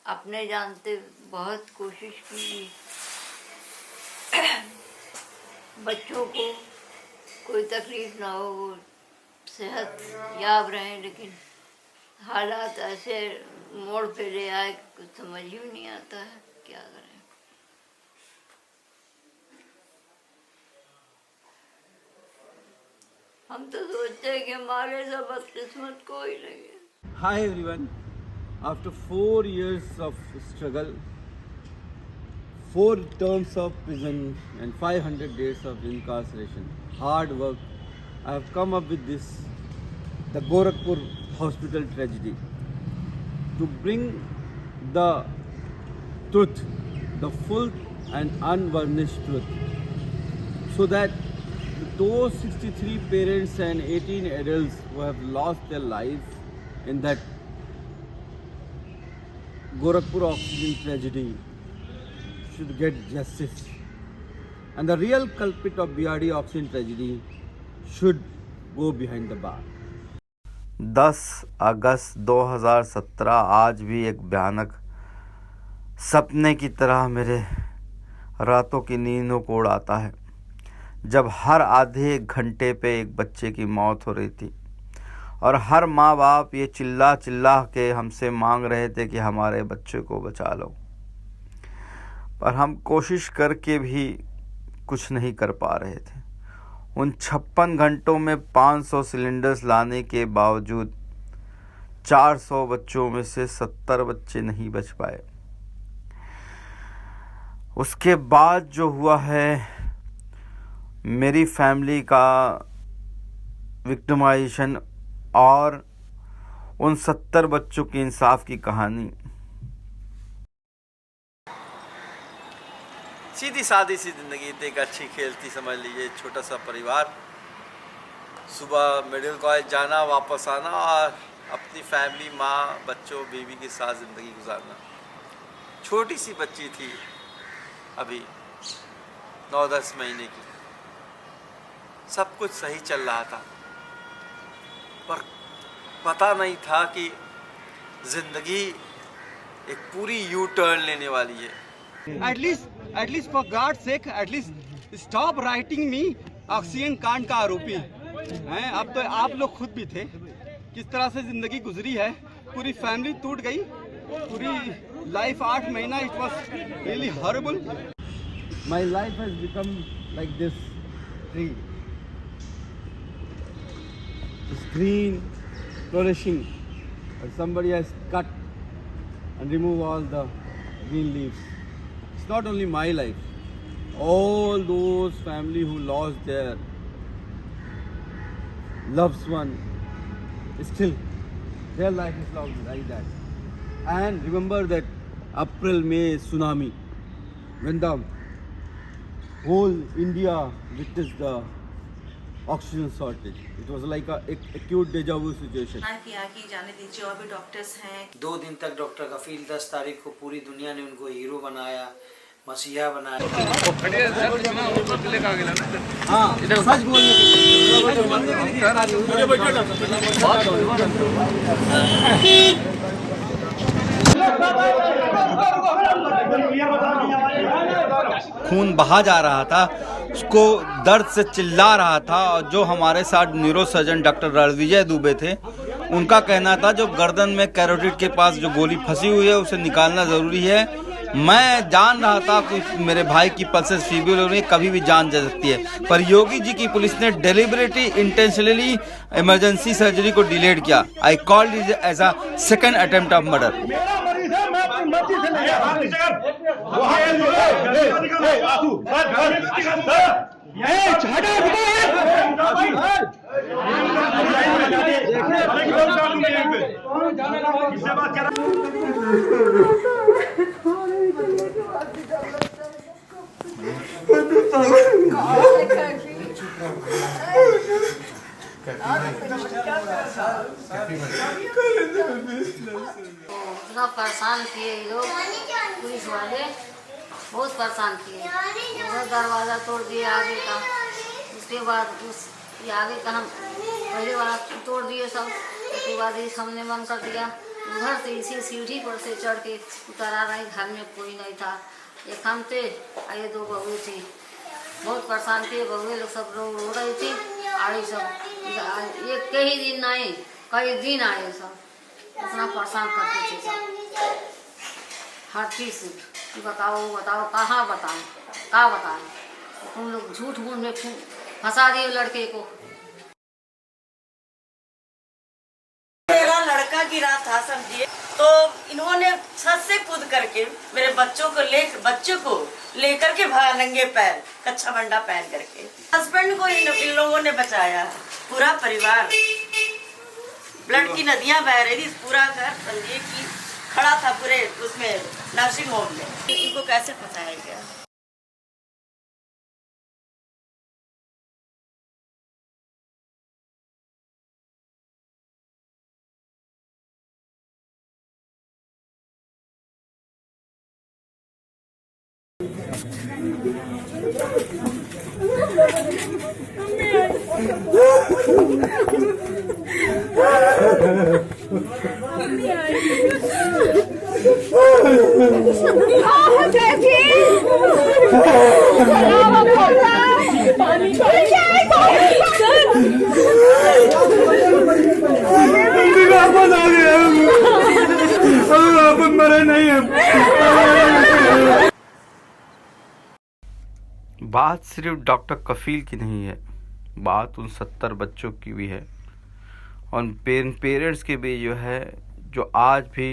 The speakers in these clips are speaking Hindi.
अपने जानते बहुत कोशिश की बच्चों को कोई तकलीफ ना हो, वो सेहत याब रहें, लेकिन हालात ऐसे मोड़ पे ले आए कुछ समझ ही नहीं आता है क्या करें। हम तो सोचते हैं कि हमारे सब बदकिस्मत कोई नहीं है। Hi everyone. After 4 years of struggle, 4 terms of prison and 500 days of incarceration, hard work, I have come up with this, the Gorakhpur hospital tragedy, to bring the truth, the full and unvarnished truth, so that those 63 parents and 18 adults who have lost their life in that Gorakhpur oxygen tragedy should get justice, and the real culprit of BRD oxygen tragedy should go behind the bar. 10 अगस्त 2017 आज भी एक भयानक सपने की तरह मेरे रातों की नींदों को उड़ाता है, जब हर आधे एक घंटे पे एक बच्चे की मौत हो रही थी और हर माँ बाप ये चिल्ला चिल्ला के हमसे मांग रहे थे कि हमारे बच्चे को बचा लो, पर हम कोशिश करके भी कुछ नहीं कर पा रहे थे। उन 56 घंटों में 500 सिलेंडर्स लाने के बावजूद 400 बच्चों में से 70 बच्चे नहीं बच पाए। उसके बाद जो हुआ है, मेरी फैमिली का विक्टिमाइजेशन और उन 70 बच्चों की इंसाफ की कहानी। सीधी सादी सी जिंदगी थी, एक अच्छी खेलती समझ लीजिए, छोटा सा परिवार, सुबह मेडिकल कॉलेज जाना, वापस आना और अपनी फैमिली, माँ, बच्चों, बीवी के साथ ज़िंदगी गुजारना। छोटी सी बच्ची थी, अभी 9-10 महीने की। सब कुछ सही चल रहा था, पर पता नहीं था कि ज़िंदगी एक पूरी यू टर्न लेने वाली है। At least for God's sake, at least stop writing me oxygen कांड का आरोपी हैं। अब तो आप लोग खुद भी थे, किस तरह से जिंदगी गुजरी है, पूरी फैमिली टूट गई, पूरी लाइफ 8 महीना, it was really horrible. My life has become like this tree. It's green, flourishing, but somebody has cut and removed all the green leaves. It's not only my life. All those family who lost their loved one, still their life is like that. And remember that April-May tsunami, when the whole India witnessed the oxygen shortage. It was like a acute deja vu situation. की जाने दीजिए, और भी डॉक्टर्स हैं। 2 दिन तक डॉक्टर कफील 10 तारीख को पूरी दुनिया ने उनको हीरो बनाया, मसीहा बनाया। हाँ, सच बोलने खून बहा जा रहा था, उसको दर्द से चिल्ला रहा था। और जो हमारे साथ neuro surgeon doctor Ranvijay Dubey थे, उनका कहना था जो गर्दन में कैरोटिड के पास जो गोली फंसी हुई है उसे निकालना ज़रूरी है। मैं जान रहा था कि मेरे भाई की पल्सेस फीबल हो रही है, कभी भी जान जा सकती है, पर योगी जी की पुलिस ने डेलिबरेटली इंटेंशनली इमरजेंसी सर्जरी को डिलेड किया। I called it as a second attempt of murder. इतना परेशान किए ये लोग, पुलिस वाले बहुत परेशान किए। उधर दरवाज़ा तोड़ दिए आगे का, उसके बाद उस आगे का हम पहले वाला तोड़ दिए सब, उसके बाद ये सामने बंद कर दिया। उधर से इसी सीढ़ी पर से चढ़ के उतर आ रही, घर में कोई नहीं था। एक हम थे और ये 2 बहुएं थी। बहुत परेशान थे, बहुएं लोग सब लोग रो रही थी। और ये सब एक कई दिन आए, कई दिन आए, सब इतना परेशान करते थे सब हर चीज़ से। बताओ बताओ कहाँ बताएं, क्या बताएं। तुम लोग झूठ मूठ में फंसा दिए लड़के को। मेरा लड़का गिरा था समझिए, तो इन्होंने छत से कूद करके मेरे बच्चों को लेकर के भागा, नंगे पैर, कच्चा बंडा पहन करके। हस्बैंड को इन लोगों ने बचाया। पूरा परिवार, ब्लड की नदियां बह रही थी। पूरा घर समझिए कि खड़ा था पूरे उसमें नर्सिंग होम में। इनको कैसे फंसाया गया। बात सिर्फ डॉक्टर कफील की नहीं है, बात उन 70 बच्चों की भी है और पेरेंट्स के भी जो है, जो आज भी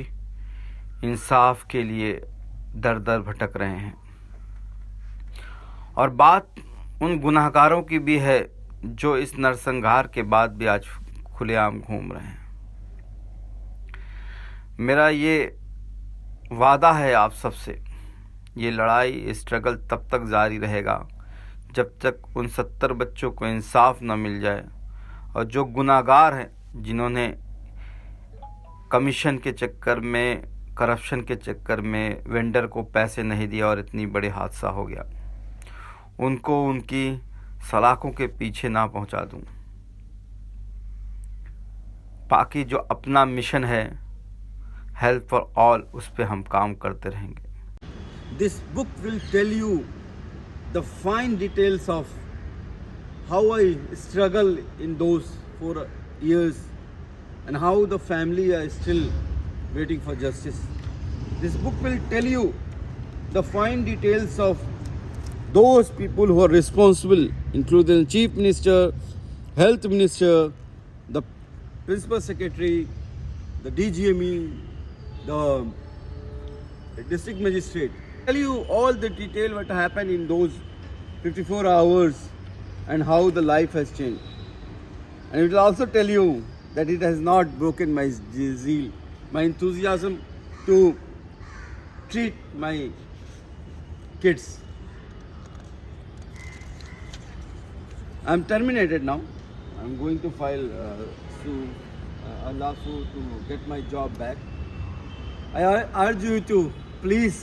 इंसाफ के लिए दर दर भटक रहे हैं। और बात उन गुनाहगारों की भी है जो इस नरसंहार के बाद भी आज खुलेआम घूम रहे हैं। मेरा ये वादा है आप सबसे, ये लड़ाई, स्ट्रगल तब तक जारी रहेगा जब तक उन 70 बच्चों को इंसाफ न मिल जाए। और जो गुनाहगार हैं, जिन्होंने कमीशन के चक्कर में, करप्शन के चक्कर में वेंडर को पैसे नहीं दिया और इतनी बड़ी हादसा हो गया, उनको उनकी सलाखों के पीछे ना पहुंचा दूं। बाकी जो अपना मिशन है हेल्प फॉर ऑल, उस पे हम काम करते रहेंगे। This book will tell you the fine details of how I struggled in those 4 years and how the family are still waiting for justice. This book will tell you the fine details of those people who are responsible, including the Chief Minister, Health Minister, the Principal Secretary, the DGME, the District Magistrate. Tell you all the detail what happened in those 54 hours and how the life has changed. And it will also tell you that it has not broken my zeal, my enthusiasm to treat my kids. I'm terminated now. I'm going to file a lawsuit to get my job back. I urge you to please,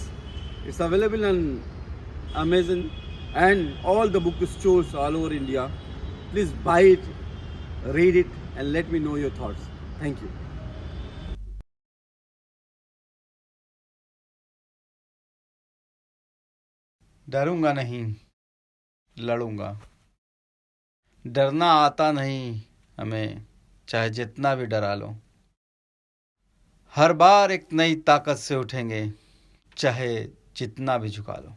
it's available on Amazon and all the bookstores all over India. Please buy it, read it and let me know your thoughts. Thank you. डरूंगा नहीं, लड़ूंगा। डरना आता नहीं हमें, चाहे जितना भी डरा लो। हर बार एक नई ताकत से उठेंगे, चाहे जितना भी झुका लो।